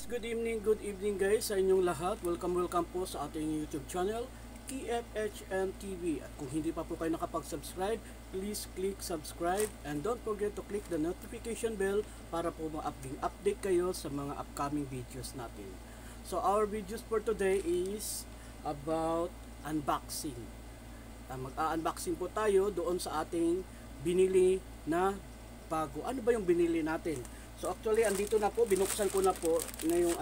good evening guys sa inyong lahat. Welcome po sa ating YouTube channel, KFHN TV. At kung hindi pa po kayo nakapag-subscribe, please click subscribe and don't forget to click the notification bell para po ma-update kayo sa mga upcoming videos natin. So our videos for today is about unboxing. Mag-unboxing po tayo doon sa ating binili na bago. Ano ba yung binili natin? So actually andito na po, binuksan ko na po na yung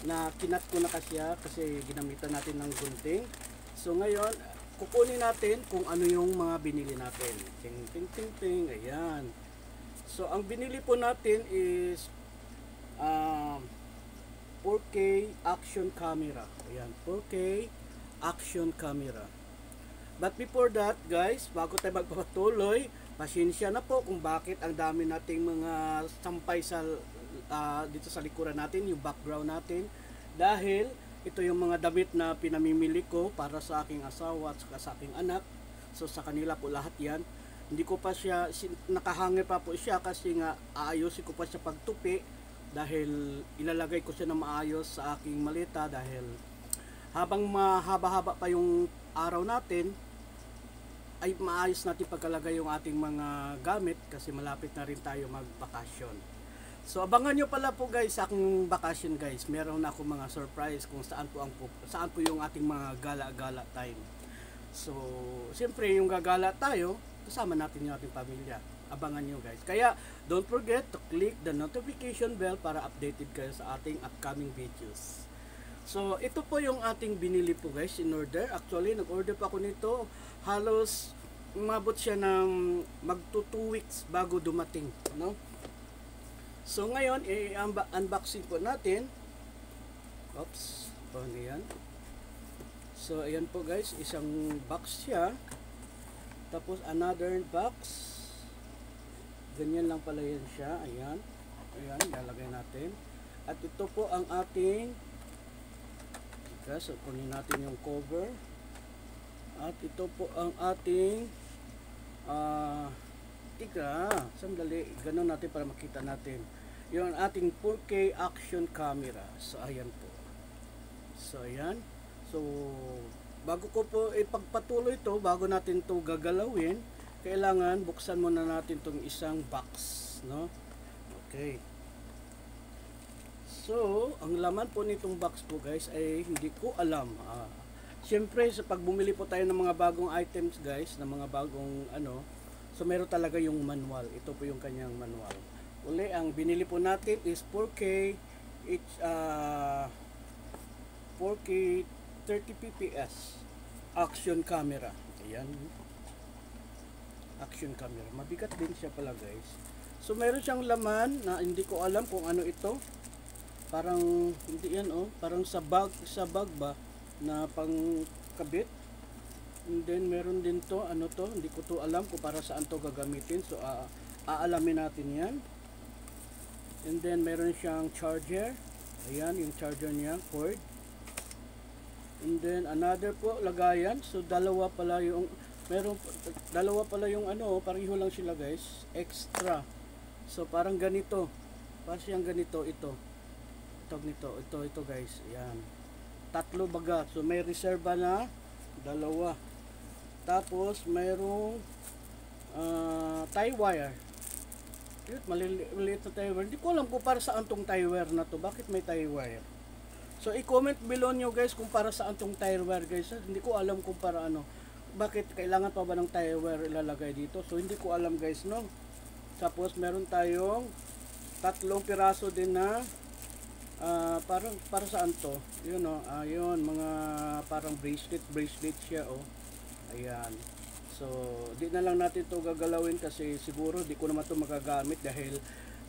na kinat ko na kasi ginamitan natin ng gunting. So ngayon, kukunin natin kung ano yung mga binili natin. Ting ting ting ting, ayan. So ang binili po natin is 4K action camera. Ayan, 4K action camera. But before that guys, bago tayo magpapatuloy, pasensya na po kung bakit ang dami nating mga sampay sa dito sa likuran natin, yung background natin, dahil ito yung mga damit na pinamimili ko para sa aking asawa at sa aking anak. So sa kanila po lahat yan. Hindi ko pa siya, nakahangir pa po siya kasi nga aayusin ko pa siya pagtupi, dahil ilalagay ko siya na maayos sa aking maleta, dahil habang mahaba-haba pa yung araw natin ay maayos natin pagkalagay yung ating mga gamit kasi malapit na rin tayo magbakasyon. So abangan nyo pala po guys sa aking bakasyon guys. Meron na ako mga surprise kung saan po yung ating mga gala-gala time. So siyempre yung gagala tayo, kasama natin yung ating pamilya. Abangan nyo guys. Kaya don't forget to click the notification bell para updated kayo sa ating upcoming videos. So ito po yung ating binili po guys in order. Actually nag-order pa ako nito, halos umabot siya ng magto 2 weeks bago dumating, no? So ngayon i-unboxing po natin. Oops, paano yan? So ayan po guys, isang box siya. Tapos another box. Ganyan lang pala yan siya. Ayan. Ayan, lalagay natin. At ito po ang ating, so kunin natin yung cover. At ito po ang ating sandali, ganun natin para makita natin. Yung ating 4K action camera. So ayan po. So ayan. So bago ko po ipagpatuloy ito, bago natin ito gagalawin, kailangan buksan muna natin itong isang box, no? Okay. So, ang laman po nitong box po guys ay hindi ko alam. Siyempre sa pag bumili po tayo ng mga bagong items guys, ng mga bagong so meron talaga yung manual. Ito po yung kanyang manual. Uli, ang binili po natin is 4K 4K 30 pps action camera. Ayan. Action camera. Mabigat din siya pala guys. So meron siyang laman na hindi ko alam kung ano ito. Parang hindi yan parang sa bag ba na pangkabit. And then meron din to, hindi ko to alam kung para saan to gagamitin. So aalamin natin yan. And then meron siyang charger. Ayan yung charger niya, cord. And then another po lagayan. So dalawa pala yung pareho lang sila guys, extra. So parang ganito. Parang siyang ganito ito guys. Ayan. Tatlo baga. So may reserva na dalawa. Tapos mayroong tie wire. Yun, maliliit na tie wire. Hindi ko alam kung para saan tong tie wire na to. Bakit may tie wire? So i-comment below nyo guys kung para saan tong tie wire guys. Hindi ko alam kung para bakit kailangan pa ba ng tie wire ilalagay dito. So hindi ko alam guys, no. Tapos meron tayong tatlong piraso din na parang para saan to? Yun ayun, mga parang bracelet siya Ayan. So di na lang natin to gagalawin kasi siguro di ko naman to magagamit dahil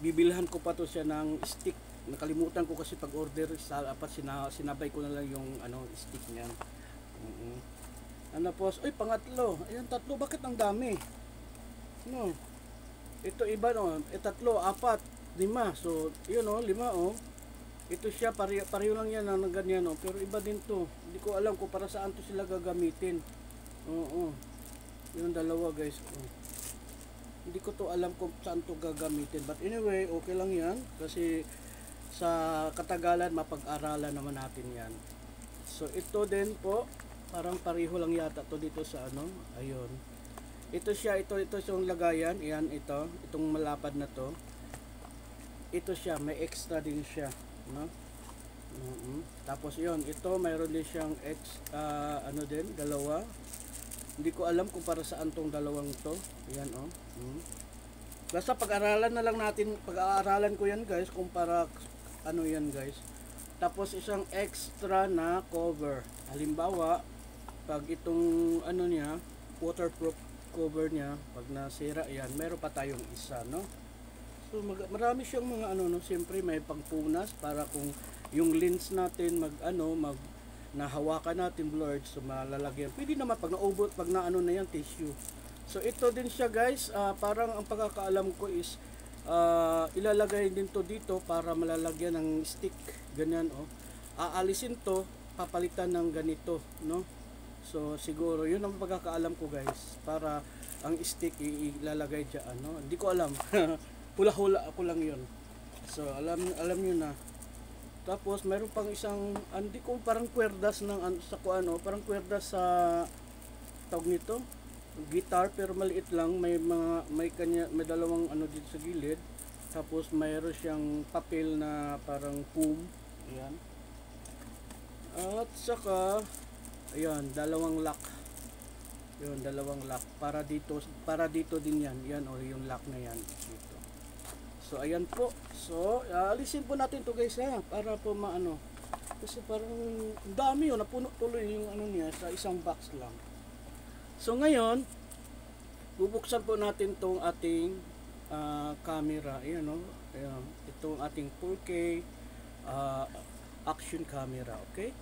bibilhan ko pa to siya ng stick. Nakalimutan ko kasi pag order sinabay ko na lang yung stick niyan. Po, pangatlo. Ayan, tatlo, bakit ang dami? No. Ito iba tatlo, apat, 5. So yun 5 Ito siya, pareho lang yan ng ganyan pero iba din to. Hindi ko alam kung para saan to sila gagamitin. Yung dalawa guys. Hindi ko to alam kung saan to gagamitin. But anyway, okay lang yan kasi sa katagalan mapag-aralan naman natin yan. So ito din po, parang pareho lang yata to dito sa ano, ayun. Ito siya, ito yung lagayan, yan itong malapad na to. Ito siya, may extra din siya, no? Tapos yun, ito mayroon din siyang ano din, dalawa. Hindi ko alam kung para saan tong dalawang to. Yan oh. Basta pag-aralan na lang natin, pag-aaralan ko yan guys kung para ano yan guys. Tapos isang extra na cover. Halimbawa, pag itong ano niya, waterproof cover niya, pag nasira yan, meron pa tayong isa, no? So marami siyang mga ano, no, siyempre may pangpunas para kung yung lens natin nahawakan natin blurred, so malalagyan. Pwede naman pag naubot, pag na ano na yan, tissue. So ito din siya guys, parang ang pagkakaalam ko is ilalagay din to dito para malalagyan ng stick, ganyan oh. Aalisin to, papalitan ng ganito, no? So siguro yun ang pagkakaalam ko guys, para ang stick ilalagay diyan, no? Hindi ko alam. Hula-hula ako lang yun. So alam niyo na. Tapos mayroon pang isang hindi ko parang kwerdas ng sa kuano, parang kwerdas sa tawag nito, guitar pero maliit lang, may dalawang ano dito sa gilid. Tapos mayroon siyang papel na parang foam. Ayan. At saka ayan, dalawang lock. Yun, dalawang lock para dito din yan. Yan o yung lock na yan dito. So ayan po. So alisin po natin to guys ha, para po maano. Kasi parang dami yun, napuno tuloy yung ano niya sa isang box lang. So ngayon, bubuksan po natin tong ating camera. Ayan o. Ayan, itong ating 4K action camera. Okay?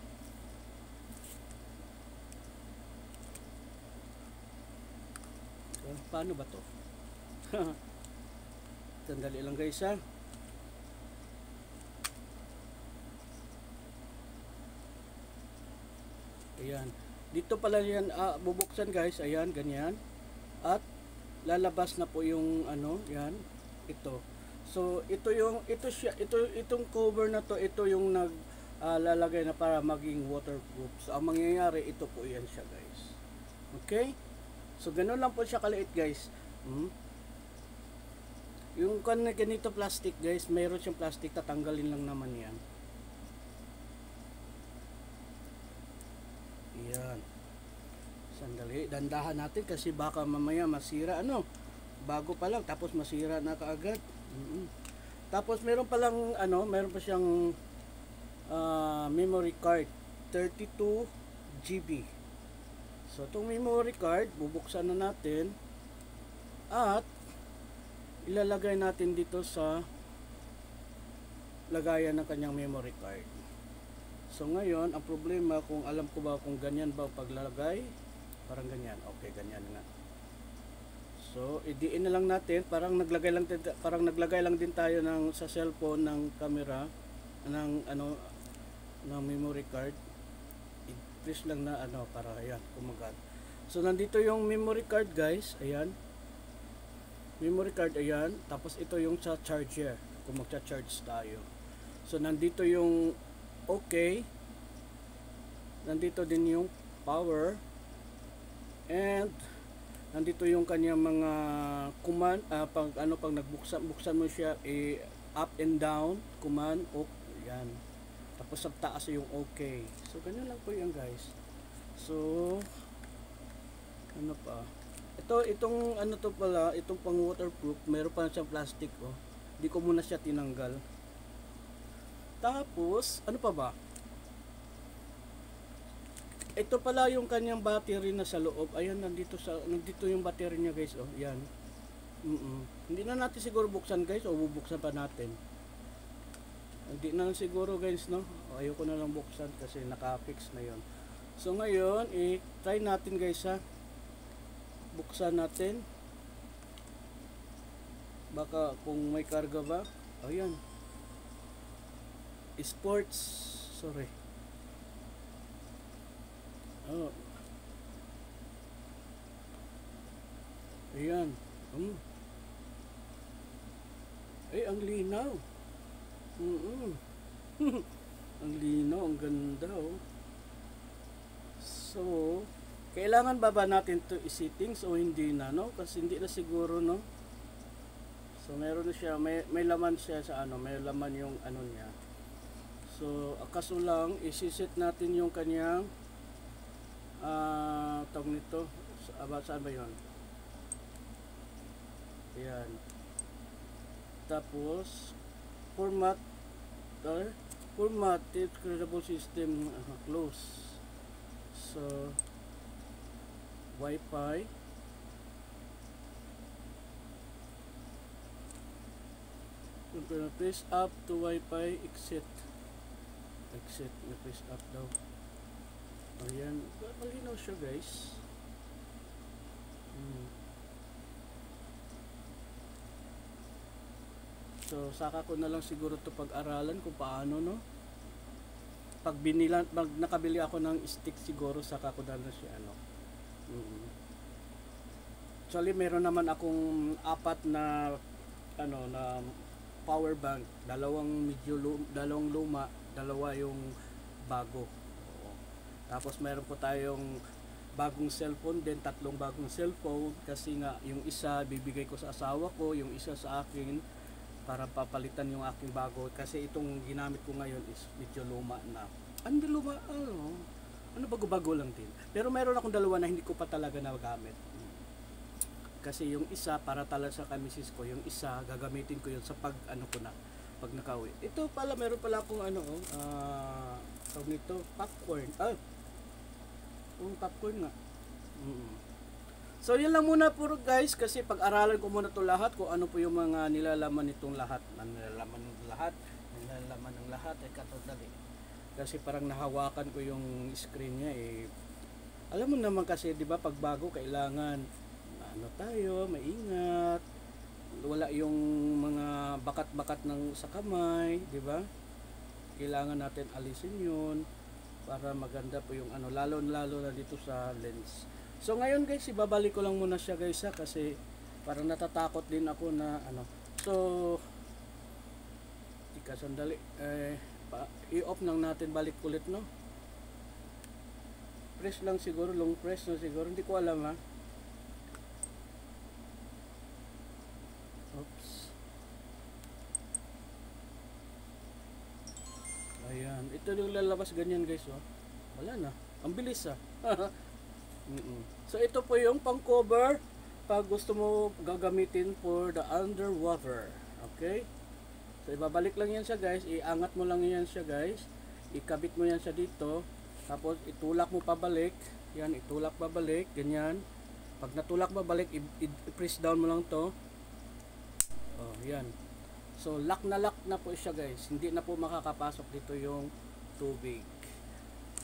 So, paano ba to? Sandali lang guys ha. Ayan. Dito pala yan bubuksan guys. Ayan, ganyan. At lalabas na po yung ano, yan. Ito. So itong cover na to, ito yung lalagay na para maging waterproof. So ang mangyayari, ito po yan siya guys. Okay? So ganoon lang po siya kaliit guys. Yung ganito plastic guys, mayroon siyang plastic, tatanggalin lang naman yan. Yan. Sandali, dandahan natin kasi baka mamaya masira ano. Bago pa lang tapos masira na kaagad. Tapos meron pa lang ano, meron pa siyang memory card 32 GB. So itong memory card bubuksan na natin at ilalagay natin dito sa lagayan ng kanyang memory card. So ngayon, ang problema kung alam ko ba kung ganyan ba paglalagay, parang ganyan. Okay, ganyan nga. So idiin na lang natin, parang naglagay lang din tayo ng sa cellphone ng camera ng ano ng memory card. I-press lang na ano para ayan, kumagat. So nandito yung memory card guys, ayan. Memory card ayan, tapos ito yung sa charger kung magcha-charge tayo. So nandito yung okay, nandito din yung power, and nandito yung kanyang mga command, pag buksan mo siya, up and down command, yan. Tapos sa taas yung okay. So ganyan lang po yan guys. So ano pa, itong ano to pala, itong pang waterproof, meron pa siyang plastic oh. Hindi ko muna siya tinanggal. Tapos ano pa ba? Ito pala yung kanyang battery na sa loob. Ayan, nandito yung battery niya guys oh. Yan. Hindi na natin siguro buksan guys, o bubuksan pa natin. Hindi na lang siguro guys, no? Ayoko na lang buksan kasi naka-fix na yon. So ngayon, try natin guys ha. Buksan natin. Baka kung may karga ba. Ayan. Sports. Sorry. Oh. Ayan. Ay, ang linaw. Mm-mm. Ang linaw, ang ganda oh. So, kailangan ba natin to i-settings o hindi na, no? Kasi hindi na siguro, no? So, meron na siya, may laman siya sa ano, may laman yung ano niya. So, kaso lang, isi-set natin yung kanyang tawag nito, saan ba yun? Ayan. Tapos, format, formatted creatable system, close. So, Wi-Fi. Kung press up to Wi-Fi, exit. Exit, press up daw. Ayan, malinaw siya guys. So, saka ko na lang siguro to pag-aralan kung paano, no? Pag nakabili ako ng stick siguro, saka ko na lang siya, ano. Actually, meron naman akong apat na, ano, na power bank. Dalawang luma, dalawa yung bago. Oo. Tapos, meron po tayong bagong cellphone din, 3 bagong cellphone. Kasi nga, yung isa, bibigay ko sa asawa ko, yung isa sa akin, para papalitan yung aking bago kasi itong ginamit ko ngayon is medyo luma na. Ano luma? Ano bago-bago lang din. Pero meron akong dalawa na hindi ko pa talaga nagamit. Kasi yung isa para talaga sa kamisis ko, yung isa gagamitin ko yun sa pag pag nakauwi. Ito pala meron pala akong tawag nito, popcorn. Popcorn nga. So yun lang muna po guys kasi pag-aralan ko muna to lahat kung ano po yung mga nilalaman nitong lahat. Nilalaman ng lahat ay katotali. Kasi parang nahawakan ko yung screen niya eh. Alam mo naman kasi 'di ba pag bago kailangan tayo, maingat. Wala yung mga bakat-bakat sa kamay, 'di ba? Kailangan natin alisin 'yun para maganda po yung lalo na dito sa lens. So ngayon guys, ibabalik ko lang muna siya guys kasi parang natatakot din ako na So tika sandali i-off lang natin, balik ulit no. Press lang siguro, long press na siguro, hindi ko alam ha. Oops. Ayan, ito yung lalabas ganyan guys oh. Wala na, ang bilis So ito po yung pang cover pag gusto mo gagamitin for the underwater. Okay? So ibabalik lang yan siya guys, iangat mo lang yan siya guys, ikabit mo yan siya dito, tapos itulak mo pabalik. Yan, itulak pabalik, ganyan. Pag natulak pabalik, i-press down mo lang to. Oh, yan. So lock na po siya guys, hindi na po makakapasok dito yung tubig.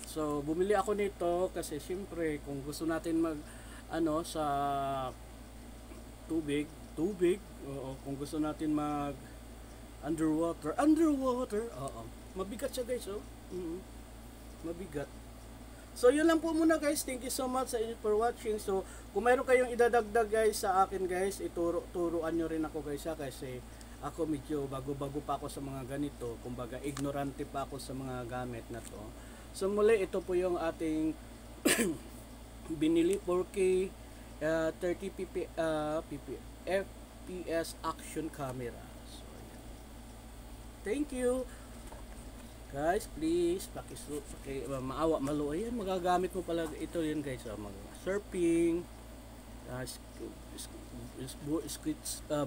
So bumili ako nito kasi siyempre kung gusto natin sa tubig, kung gusto natin mag underwater, mabigat siya guys mabigat. So yun lang po muna guys, thank you so much sa inyo for watching. So kung mayroon kayong idadagdag guys sa akin guys, turuan nyo rin ako guys kasi ako medyo bago-bago pa ako sa mga ganito, kumbaga ignorante pa ako sa mga gamit na to. So muli, ito po yung ating binili 4K 30 FPS action camera. So ayan. Thank you guys, please maawa malo, ayan, magagamit mo pala ito yun guys, mga surfing,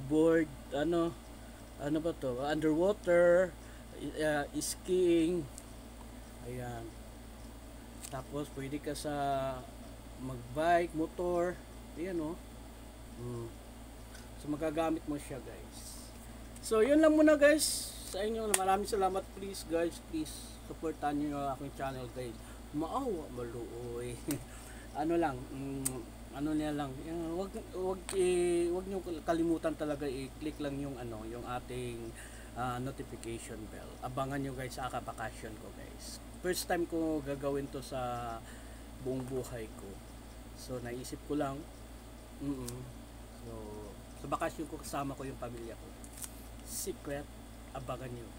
board, ano ba to, underwater, skiing. Ayan. Tapos pwede ka sa magbike, motor. Ayan So magagamit mo siya guys. So yun lang muna guys sa inyo. Maraming salamat, please guys. Please supportan niyo yung aking channel guys. Maawa maluoy. Niya lang. Wag niyo kalimutan talaga i-click lang yung yung ating notification bell. Abangan nyo guys sa bakasyon ko guys. First time ko gagawin to sa buong buhay ko. So naisip ko lang. So sa bakasyon ko kasama ko yung pamilya ko. Secret, abangan nyo.